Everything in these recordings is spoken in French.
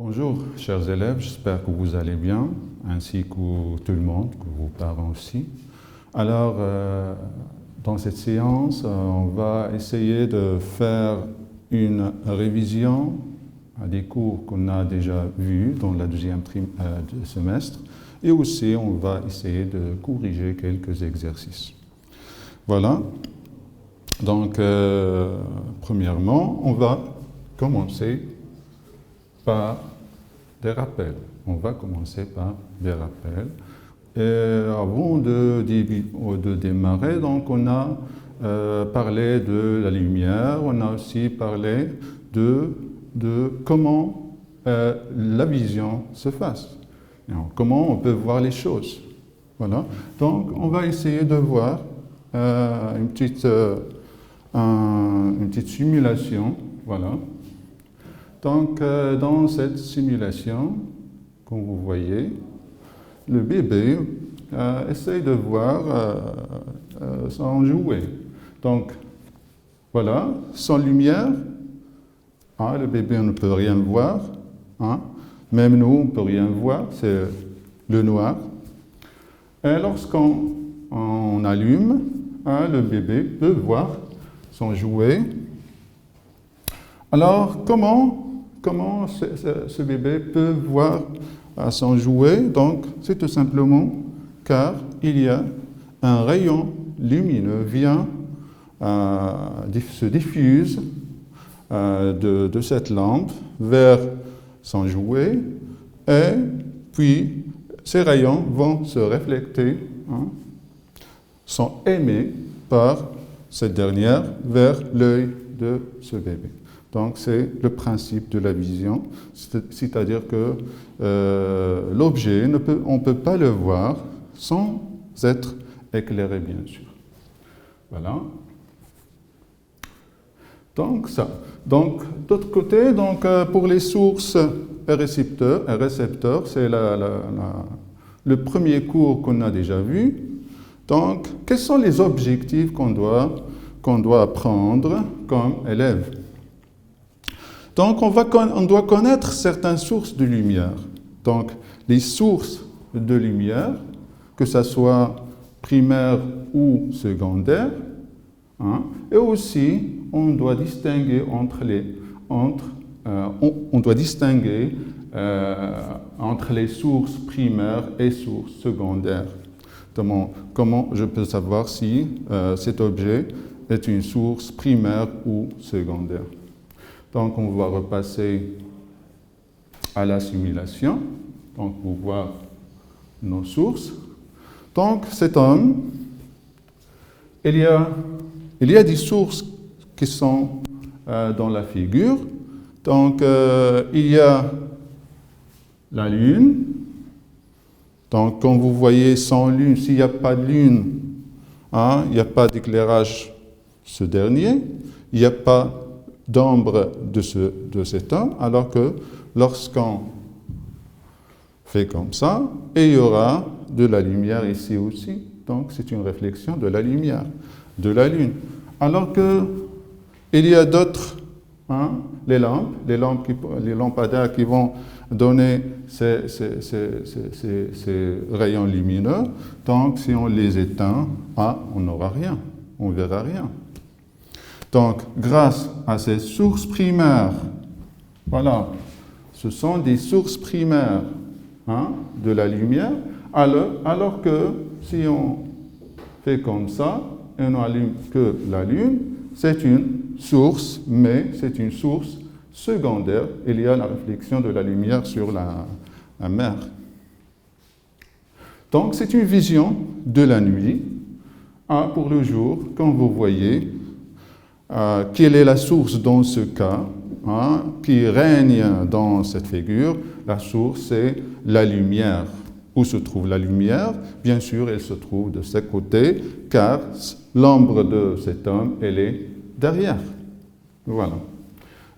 Bonjour, chers élèves, j'espère que vous allez bien, ainsi que tout le monde, que vos parents aussi. Alors, dans cette séance, on va essayer de faire une révision des cours qu'on a déjà vus dans la deuxième semestre, et aussi on va essayer de corriger quelques exercices. Voilà. Donc, premièrement, on va commencer par des rappels. On va commencer par des rappels. Et avant de démarrer, donc on a parlé de la lumière, on a aussi parlé de comment la vision se fasse, comment on peut voir les choses. Voilà. Donc on va essayer de voir une petite simulation. Voilà. Donc, dans cette simulation, comme vous voyez, le bébé essaye de voir son jouet. Donc, voilà, sans lumière, le bébé ne peut rien voir. Même nous, on ne peut rien voir, c'est le noir. Et lorsqu'on allume, le bébé peut voir son jouet. Alors, comment ce bébé peut voir son jouet? Donc, c'est tout simplement car il y a un rayon lumineux se diffuse de cette lampe vers son jouet, et puis ces rayons vont se refléter, sont émis par cette dernière vers l'œil de ce bébé. Donc, c'est le principe de la vision, c'est-à-dire que l'objet, on ne peut pas le voir sans être éclairé, bien sûr. Voilà. Donc, ça. Donc, d'autre côté, pour les sources et récepteurs, c'est le premier cours qu'on a déjà vu. Donc, quels sont les objectifs qu'on doit apprendre comme élève? Donc, on doit connaître certaines sources de lumière. Donc, les sources de lumière, que ce soit primaire ou secondaire, et aussi, on doit distinguer entre les sources primaires et sources secondaires. Comment je peux savoir si cet objet est une source primaire ou secondaire? Donc, on va repasser à la simulation, donc pour voir nos sources. Donc, cet homme, il y a des sources qui sont dans la figure. Donc, il y a la Lune. Donc, comme vous voyez, sans Lune, s'il n'y a pas de Lune, il n'y a pas d'éclairage ce dernier. Il n'y a pas d'ombre de cet homme, alors que lorsqu'on fait comme ça, il y aura de la lumière ici aussi. Donc, c'est une réflexion de la lumière, de la Lune. Alors que il y a d'autres, les lampadaires qui vont donner ces rayons lumineux. Donc, si on les éteint, on n'aura rien, on ne verra rien. Donc, grâce à ces sources primaires, voilà, ce sont des sources primaires de la lumière, alors que si on fait comme ça, et on n'allume que la Lune, c'est une source, mais c'est une source secondaire. Il y a la réflexion de la lumière sur la mer. Donc, c'est une vision de la nuit. Pour le jour, comme vous voyez, quelle est la source dans ce cas qui règne dans cette figure? La source, c'est la lumière. Où se trouve la lumière? Bien sûr, elle se trouve de ce côté, car l'ombre de cet homme, elle est derrière. Voilà.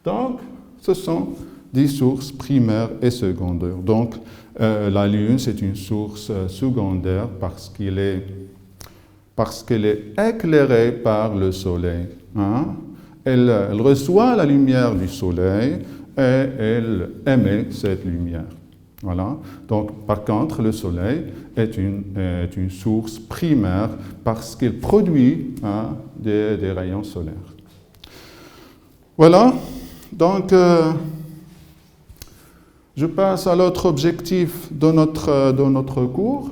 Donc, ce sont des sources primaires et secondaires. Donc, la Lune, c'est une source secondaire parce qu'elle est éclairée par le Soleil. Elle reçoit la lumière du Soleil, et elle émet cette lumière. Voilà. Donc, par contre, le Soleil est une source primaire parce qu'il produit des rayons solaires. Voilà. Donc, je passe à l'autre objectif de notre cours,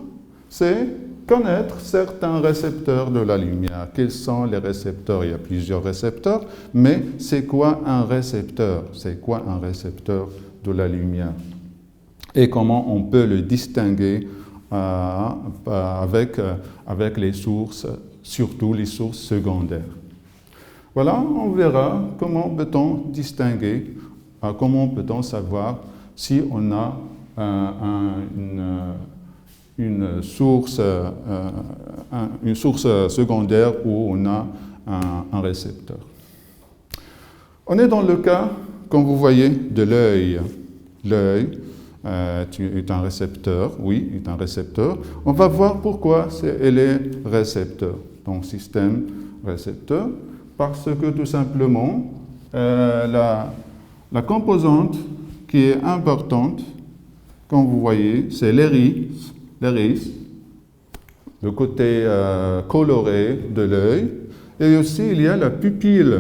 c'est connaître certains récepteurs de la lumière. Quels sont les récepteurs? Il y a plusieurs récepteurs, mais c'est quoi un récepteur? C'est quoi un récepteur de la lumière? Et comment on peut le distinguer avec les sources, surtout les sources secondaires. Voilà, on verra comment peut-on distinguer, comment peut-on savoir si on a une source secondaire ou on a un récepteur. On est dans le cas, comme vous voyez, de l'œil. L'œil est un récepteur, oui, est un récepteur. On va voir pourquoi elle est récepteur, donc système récepteur, parce que tout simplement, la composante qui est importante, comme vous voyez, c'est l'iris, le côté coloré de l'œil, et aussi il y a la pupille.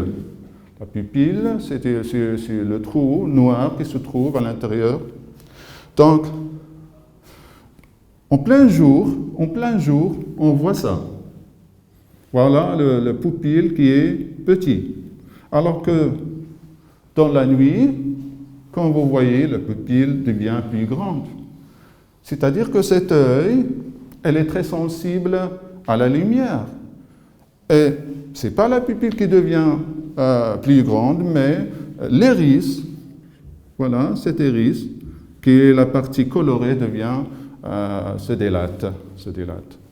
La pupille, c'est le trou noir qui se trouve à l'intérieur. Donc, en plein jour, on voit ça. Voilà le pupille qui est petit. Alors que dans la nuit, quand vous voyez, la pupille devient plus grande. C'est-à-dire que cet œil, elle est très sensible à la lumière. Et ce n'est pas la pupille qui devient plus grande, mais l'iris, voilà, cet iris, qui est la partie colorée, se dilate.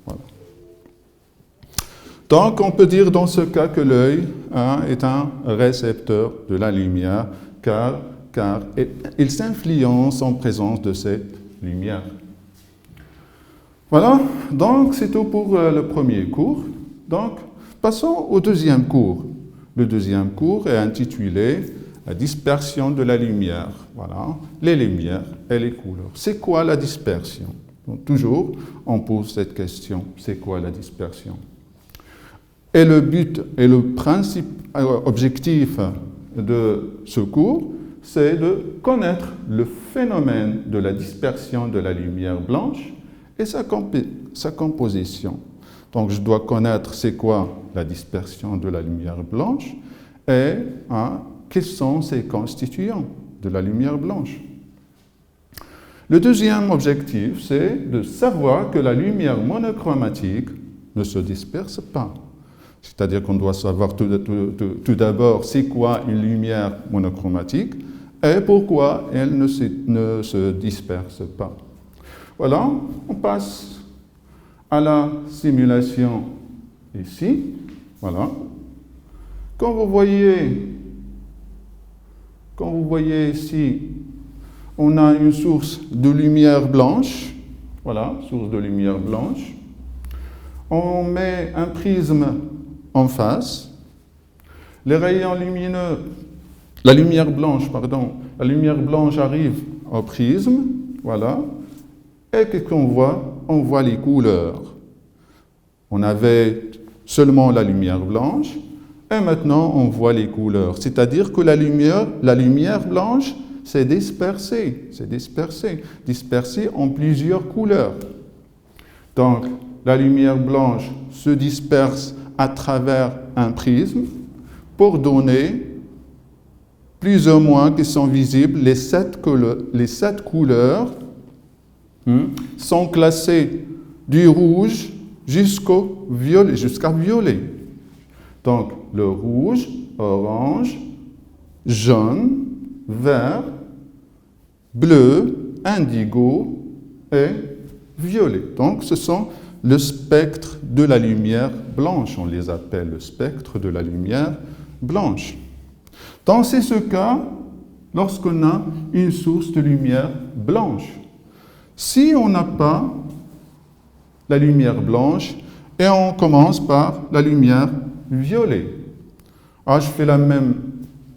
Voilà. Donc, on peut dire dans ce cas que l'œil est un récepteur de la lumière, car il s'influence en présence de cette lumière. Voilà, donc c'est tout pour le premier cours. Donc, passons au deuxième cours. Le deuxième cours est intitulé « La dispersion de la lumière ». Voilà, les lumières et les couleurs. C'est quoi la dispersion? Donc, toujours, on pose cette question. C'est quoi la dispersion? Et le but et le objectif de ce cours, c'est de connaître le phénomène de la dispersion de la lumière blanche et sa composition. Donc, je dois connaître c'est quoi la dispersion de la lumière blanche et quels sont ses constituants de la lumière blanche. Le deuxième objectif, c'est de savoir que la lumière monochromatique ne se disperse pas. C'est-à-dire qu'on doit savoir tout d'abord c'est quoi une lumière monochromatique et pourquoi elle ne se disperse pas. Voilà, on passe à la simulation ici. Voilà. Quand vous voyez ici, on a une source de lumière blanche. Voilà, source de lumière blanche. On met un prisme en face. Les rayons lumineux, la lumière blanche arrive au prisme. Voilà. Et qu'est-ce qu'on voit? On voit les couleurs. On avait seulement la lumière blanche, et maintenant on voit les couleurs. C'est-à-dire que la lumière blanche s'est dispersée en plusieurs couleurs. Donc, la lumière blanche se disperse à travers un prisme pour donner plus ou moins qui sont visibles les sept couleurs sont classées du rouge jusqu'à violet. Donc, le rouge, orange, jaune, vert, bleu, indigo et violet. Donc, ce sont le spectre de la lumière blanche. On les appelle le spectre de la lumière blanche. Dans ce cas, lorsqu'on a une source de lumière blanche, si on n'a pas la lumière blanche, et on commence par la lumière violet. Je fais la même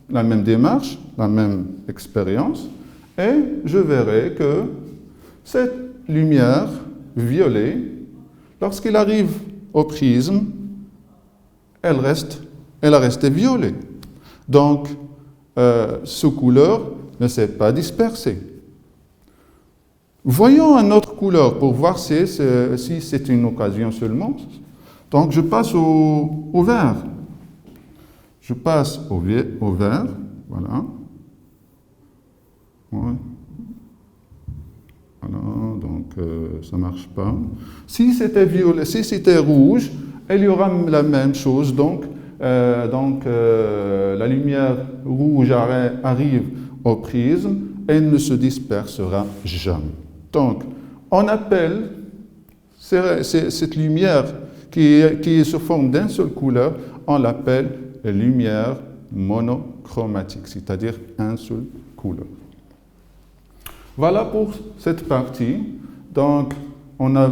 la même démarche, la même expérience, et je verrai que cette lumière violet, lorsqu'elle arrive au prisme, elle a resté violet. Donc, ce couleur ne s'est pas dispersée. Voyons une autre couleur pour voir si c'est une occasion seulement. Donc, je passe au vert. Je passe au vert, voilà. Ouais. Voilà, donc ça ne marche pas. Si c'était violet, si c'était rouge, il y aura la même chose. Donc, la lumière rouge arrive au prisme et ne se dispersera jamais. Donc, on appelle cette lumière qui se forme d'une seule couleur, on l'appelle lumière monochromatique, c'est-à-dire une seule couleur. Voilà pour cette partie. Donc, on a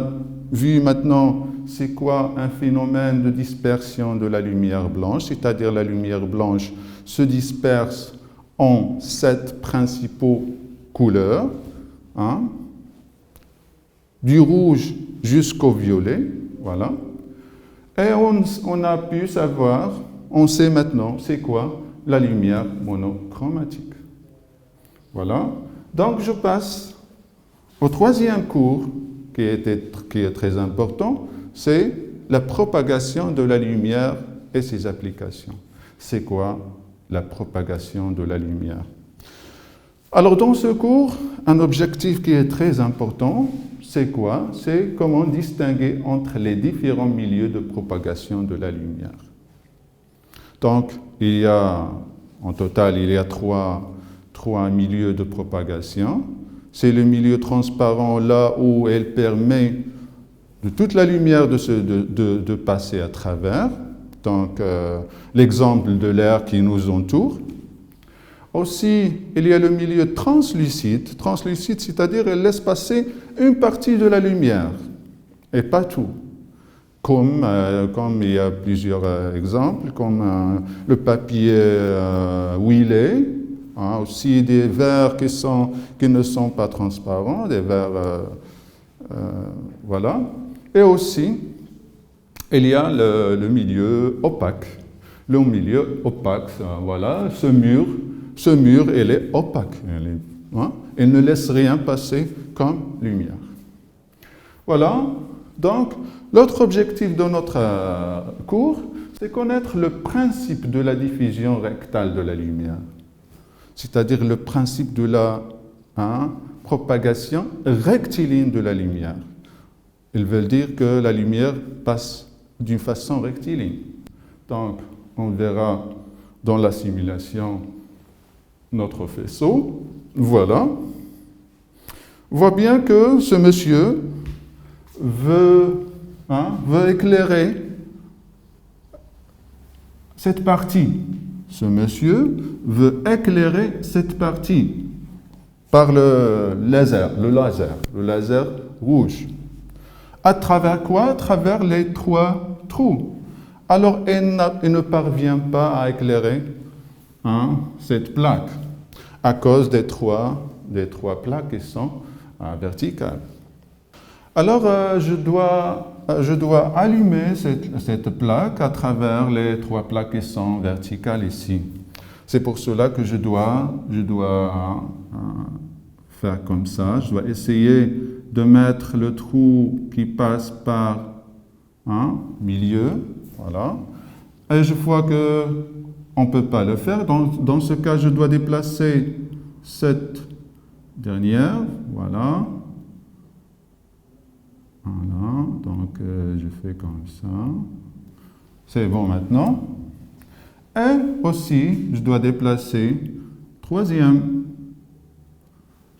vu maintenant c'est quoi un phénomène de dispersion de la lumière blanche, c'est-à-dire la lumière blanche se disperse en 7 principaux couleurs, hein, du rouge jusqu'au violet, voilà. Et on a pu savoir, on sait maintenant c'est quoi la lumière monochromatique. Voilà. Donc, je passe au troisième cours qui est très important, c'est la propagation de la lumière et ses applications. C'est quoi la propagation de la lumière? Alors, dans ce cours, un objectif qui est très important, c'est quoi? C'est comment distinguer entre les différents milieux de propagation de la lumière. Donc, en total, il y a trois milieux de propagation. C'est le milieu transparent, là où elle permet de toute la lumière de passer à travers. Donc, l'exemple de l'air qui nous entoure. Aussi, il y a le milieu translucide. Translucide, c'est-à-dire qu'elle laisse passer une partie de la lumière, et pas tout. Comme il y a plusieurs exemples, comme le papier huilé, hein, aussi des verres qui ne sont pas transparents, des verres, voilà. Et aussi, il y a le milieu opaque. Le milieu opaque, voilà, ce mur, il est opaque. Il ne laisse rien passer comme lumière. Voilà. Donc, l'autre objectif de notre cours, c'est connaître le principe de la diffusion rectale de la lumière. C'est-à-dire le principe de la propagation rectiligne de la lumière. Ils veulent dire que la lumière passe d'une façon rectiligne. Donc, on verra dans la simulation notre faisceau. Voilà. On voit bien que ce monsieur veut éclairer cette partie. Ce monsieur veut éclairer cette partie par le laser rouge. À travers quoi? À travers les 3 trous. Alors, il ne parvient pas à éclairer cette plaque à cause des trois plaques qui sont verticales. Alors, je dois allumer cette plaque à travers les 3 plaques qui sont verticales ici. C'est pour cela que je dois faire comme ça. Je dois essayer de mettre le trou qui passe par milieu. Voilà. Et je vois qu'on ne peut pas le faire. Dans ce cas, je dois déplacer cette dernière. Voilà. Voilà. Donc, je fais comme ça. C'est bon maintenant. Et aussi, je dois déplacer troisième.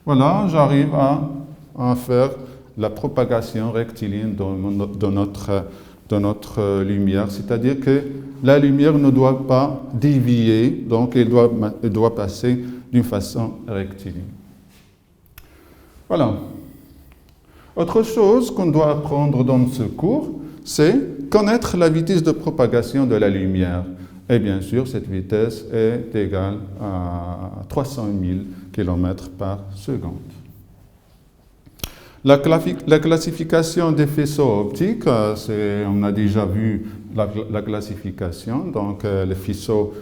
Voilà, j'arrive à faire la propagation rectiligne de notre lumière. C'est-à-dire que la lumière ne doit pas dévier, donc elle doit passer d'une façon rectiligne. Voilà. Autre chose qu'on doit apprendre dans ce cours, c'est connaître la vitesse de propagation de la lumière. Et bien sûr, cette vitesse est égale à 300 000 km par seconde. La classification des faisceaux optiques, on a déjà vu la classification, donc les faisceaux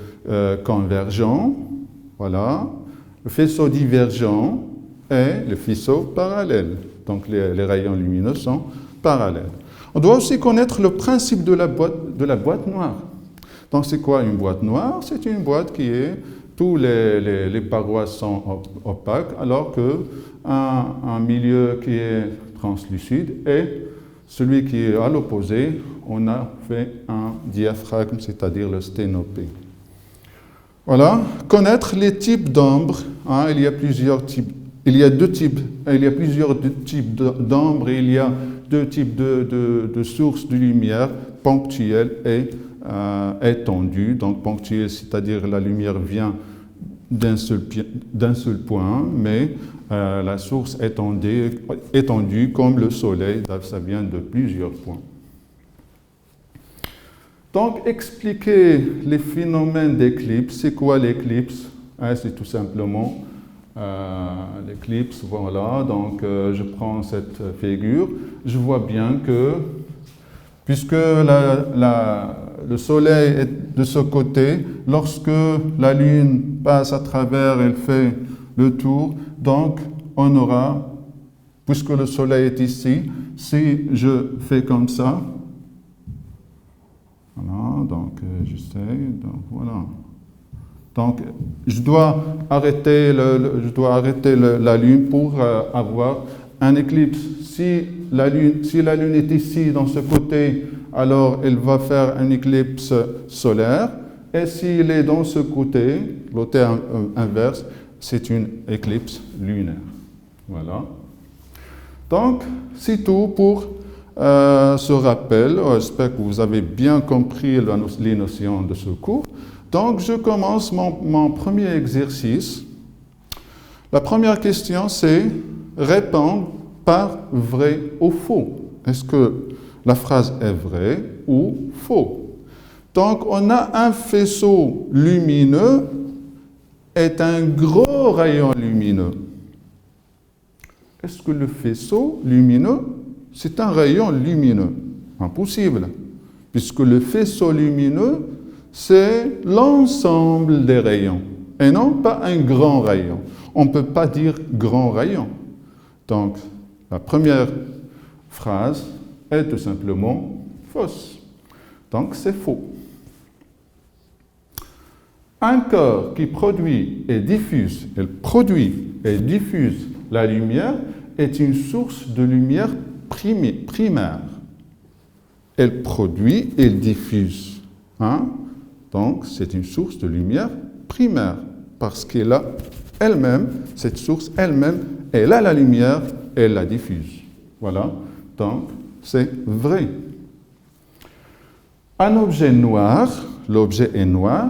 convergents, voilà, le faisceau divergent et le faisceau parallèle. Donc les rayons lumineux sont parallèles. On doit aussi connaître le principe de la boîte noire. Donc c'est quoi une boîte noire? C'est une boîte qui est, tous les parois sont opaques, alors qu'un milieu qui est translucide et celui qui est à l'opposé, on a fait un diaphragme, c'est-à-dire le sténopée. Voilà, connaître les types d'ombre, hein, il y a plusieurs types. Il y a plusieurs types d'ombre, il y a deux types de sources de lumière, ponctuelle et étendue. Donc ponctuelle, c'est-à-dire la lumière vient d'un seul point, mais la source étendue comme le soleil, ça vient de plusieurs points. Donc, expliquer les phénomènes d'éclipse. C'est quoi l'éclipse? C'est tout simplement l'éclipse, voilà. Donc, je prends cette figure. Je vois bien que, puisque le soleil est de ce côté, lorsque la lune passe à travers, elle fait le tour. Donc, on aura, puisque le soleil est ici, si je fais comme ça, voilà, donc j'essaie, donc voilà. Donc, je dois arrêter la lune pour avoir un éclipse. Si la lune est ici, dans ce côté, alors elle va faire un éclipse solaire. Et s'il est dans ce côté, côté inverse, c'est une éclipse lunaire. Voilà. Donc, c'est tout pour ce rappel. J'espère que vous avez bien compris les notions de ce cours. Donc, je commence mon premier exercice. La première question, c'est répondre par vrai ou faux. Est-ce que la phrase est vraie ou faux? Donc, on a un faisceau lumineux est un gros rayon lumineux. Est-ce que le faisceau lumineux, c'est un rayon lumineux? Impossible, puisque le faisceau lumineux, c'est l'ensemble des rayons, et non pas un grand rayon. On ne peut pas dire grand rayon. Donc, la première phrase est tout simplement fausse. Donc, c'est faux. Un corps qui produit et diffuse la lumière est une source de lumière primaire. Elle produit et elle diffuse. Hein? Donc, c'est une source de lumière primaire parce qu'elle a elle-même, cette source elle-même, elle a la lumière et elle la diffuse. Voilà, donc c'est vrai. Un objet noir, l'objet est noir,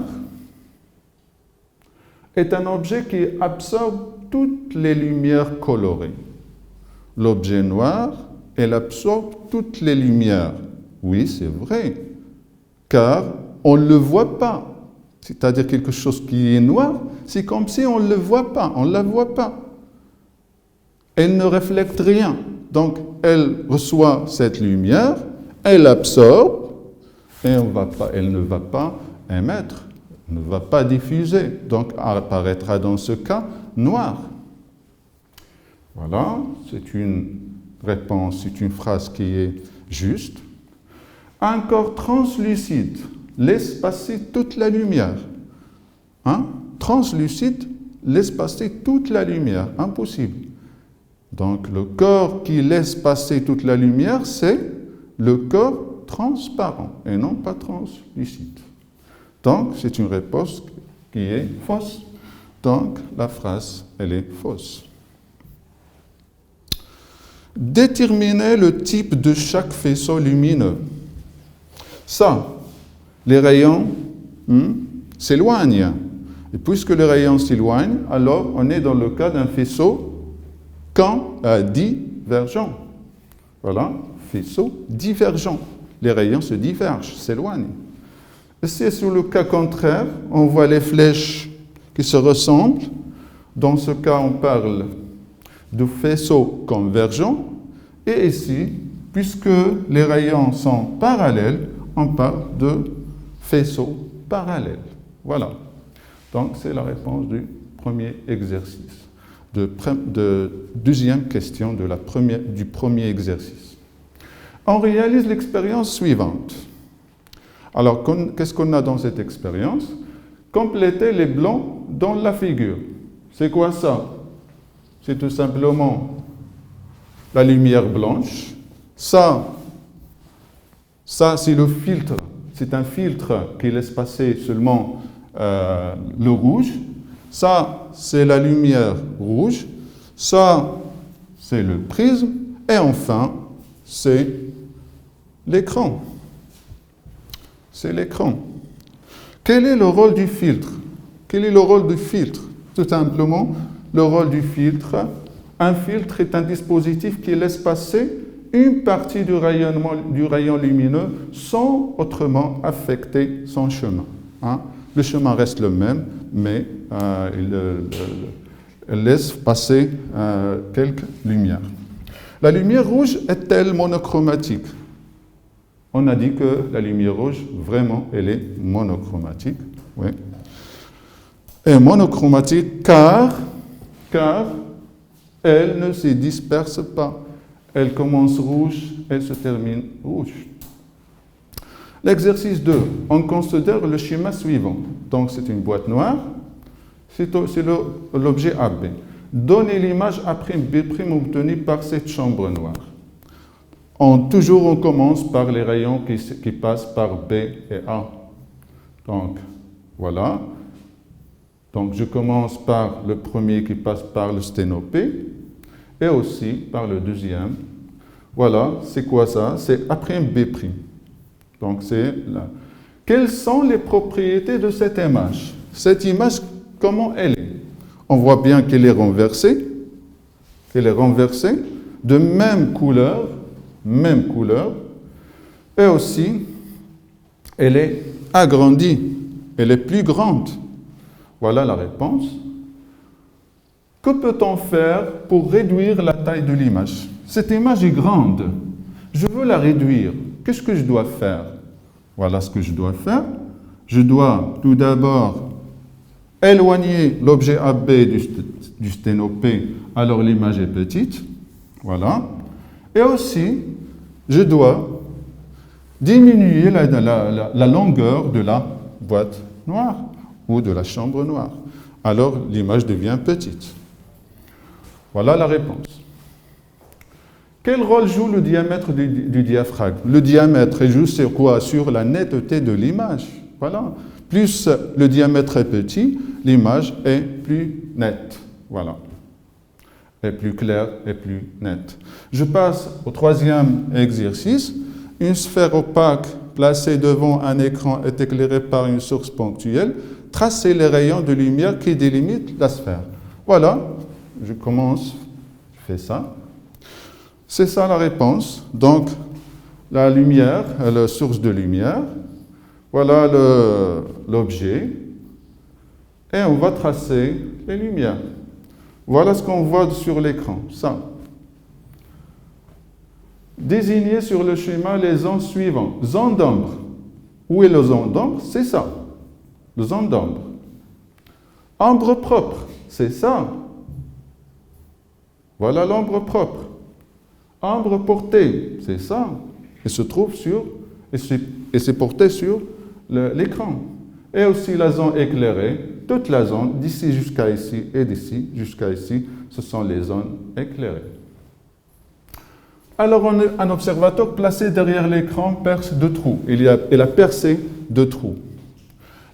est un objet qui absorbe toutes les lumières colorées. L'objet noir, elle absorbe toutes les lumières. Oui, c'est vrai, car on ne le voit pas. C'est-à-dire quelque chose qui est noir, c'est comme si on ne le voit pas, on ne la voit pas. Elle ne reflète rien. Donc, elle reçoit cette lumière, elle absorbe, et elle ne va pas émettre, ne va pas diffuser. Donc, elle apparaîtra dans ce cas noir. Voilà, c'est une réponse, c'est une phrase qui est juste. Un corps translucide laisse passer toute la lumière. Hein? Translucide laisse passer toute la lumière. Impossible. Donc, le corps qui laisse passer toute la lumière, c'est le corps transparent et non pas translucide. Donc, c'est une réponse qui est fausse. Donc, la phrase, elle est fausse. Déterminer le type de chaque faisceau lumineux. Ça, les rayons s'éloignent. Et puisque les rayons s'éloignent, alors on est dans le cas d'un faisceau divergent. Voilà, faisceau divergent. Les rayons se divergent, s'éloignent. Ici, sur le cas contraire, on voit les flèches qui se ressemblent. Dans ce cas, on parle de faisceaux convergents. Et ici, puisque les rayons sont parallèles, on parle de faisceaux parallèles. Voilà. Donc, c'est la réponse du premier exercice. De deuxième question du premier exercice. On réalise l'expérience suivante. Alors, qu'est-ce qu'on a dans cette expérience? Compléter les blancs dans la figure. C'est quoi ça? C'est tout simplement la lumière blanche. Ça c'est le filtre. C'est un filtre qui laisse passer seulement le rouge. Ça, c'est la lumière rouge. Ça, c'est le prisme. Et enfin, c'est l'écran. C'est l'écran. Quel est le rôle du filtre? Quel est le rôle du filtre? Tout simplement, le rôle du filtre. Un filtre est un dispositif qui laisse passer une partie du rayon lumineux sans autrement affecter son chemin. Hein? Le chemin reste le même, mais il laisse passer quelques lumières. La lumière rouge est-elle monochromatique? On a dit que la lumière rouge, vraiment, elle est monochromatique. Oui. Et monochromatique car elle ne se disperse pas. Elle commence rouge et se termine rouge. L'exercice 2, on considère le schéma suivant. Donc, c'est une boîte noire. C'est l'objet AB. Donnez l'image A'B' obtenue par cette chambre noire. Toujours, on commence par les rayons qui passent par B et A. Donc, voilà. Donc, je commence par le premier qui passe par le sténo P et aussi par le deuxième. Voilà, c'est quoi ça? C'est A'B'. Donc, c'est là. Quelles sont les propriétés de cette image? Cette image, comment elle est? On voit bien qu'elle est renversée. Qu'elle est renversée de même couleur. Et aussi, elle est agrandie. Elle est plus grande. Voilà la réponse. Que peut-on faire pour réduire la taille de l'image? Cette image est grande. Je veux la réduire. Qu'est-ce que je dois faire? Voilà ce que je dois faire. Je dois tout d'abord éloigner l'objet AB du sténo P, alors l'image est petite. Voilà. Et aussi, je dois diminuer la longueur de la boîte noire ou de la chambre noire. Alors l'image devient petite. Voilà la réponse. Quel rôle joue le diamètre du diaphragme? Le diamètre joue sur quoi? Sur la netteté de l'image. Voilà. Plus le diamètre est petit, l'image est plus nette. Voilà. Est plus claire et plus nette. Je passe au troisième exercice. Une sphère opaque placée devant un écran est éclairée par une source ponctuelle. Tracez les rayons de lumière qui délimitent la sphère. Voilà. Je commence. Je fais ça. C'est ça la réponse. Donc, la lumière, la source de lumière. Voilà l'objet. Et on va tracer les lumières. Voilà ce qu'on voit sur l'écran. Ça. Désignez sur le schéma les zones suivantes. Zone d'ombre. Où est la zone d'ombre? C'est ça. La zone d'ombre. Ombre propre. C'est ça. Voilà l'ombre propre. Ombre portée, c'est ça. Elle se trouve et c'est porté sur l'écran. Et aussi la zone éclairée, toute la zone, d'ici jusqu'à ici et d'ici jusqu'à ici, ce sont les zones éclairées. Alors, un observateur placé derrière l'écran perce deux trous. Il a percé deux trous.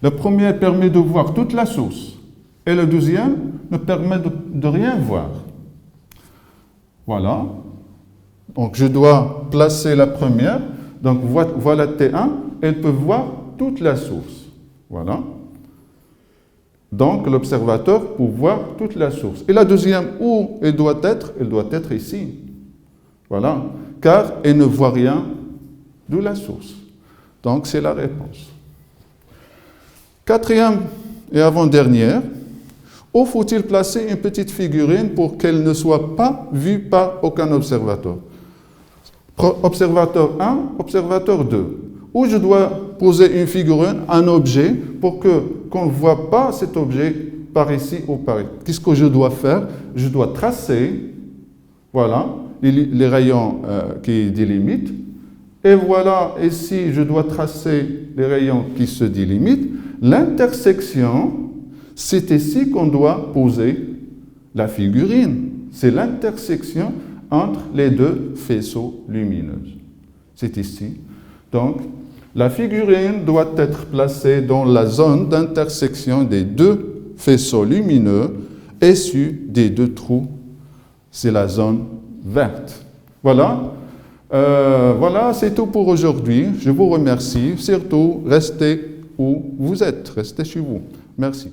Le premier permet de voir toute la source et le deuxième ne permet de rien voir. Voilà. Donc, je dois placer la première. Donc, voilà T1. Elle peut voir toute la source. Voilà. Donc, l'observateur peut voir toute la source. Et la deuxième, où elle doit être? Elle doit être ici. Voilà. Car elle ne voit rien de la source. Donc, c'est la réponse. Quatrième et avant-dernière, où faut-il placer une petite figurine pour qu'elle ne soit pas vue par aucun observateur? Observateur 1, observateur 2. Où je dois poser une figurine, un objet, pour qu'on ne voit pas cet objet par ici ou par ici. Qu'est-ce que je dois faire? Je dois tracer, voilà, les rayons qui délimitent. Et voilà, ici, je dois tracer les rayons qui se délimitent. L'intersection, c'est ici qu'on doit poser la figurine. C'est l'intersection entre les deux faisceaux lumineux. C'est ici. Donc, la figurine doit être placée dans la zone d'intersection des deux faisceaux lumineux issus des deux trous. C'est la zone verte. Voilà. Voilà, c'est tout pour aujourd'hui. Je vous remercie. Surtout, restez où vous êtes. Restez chez vous. Merci.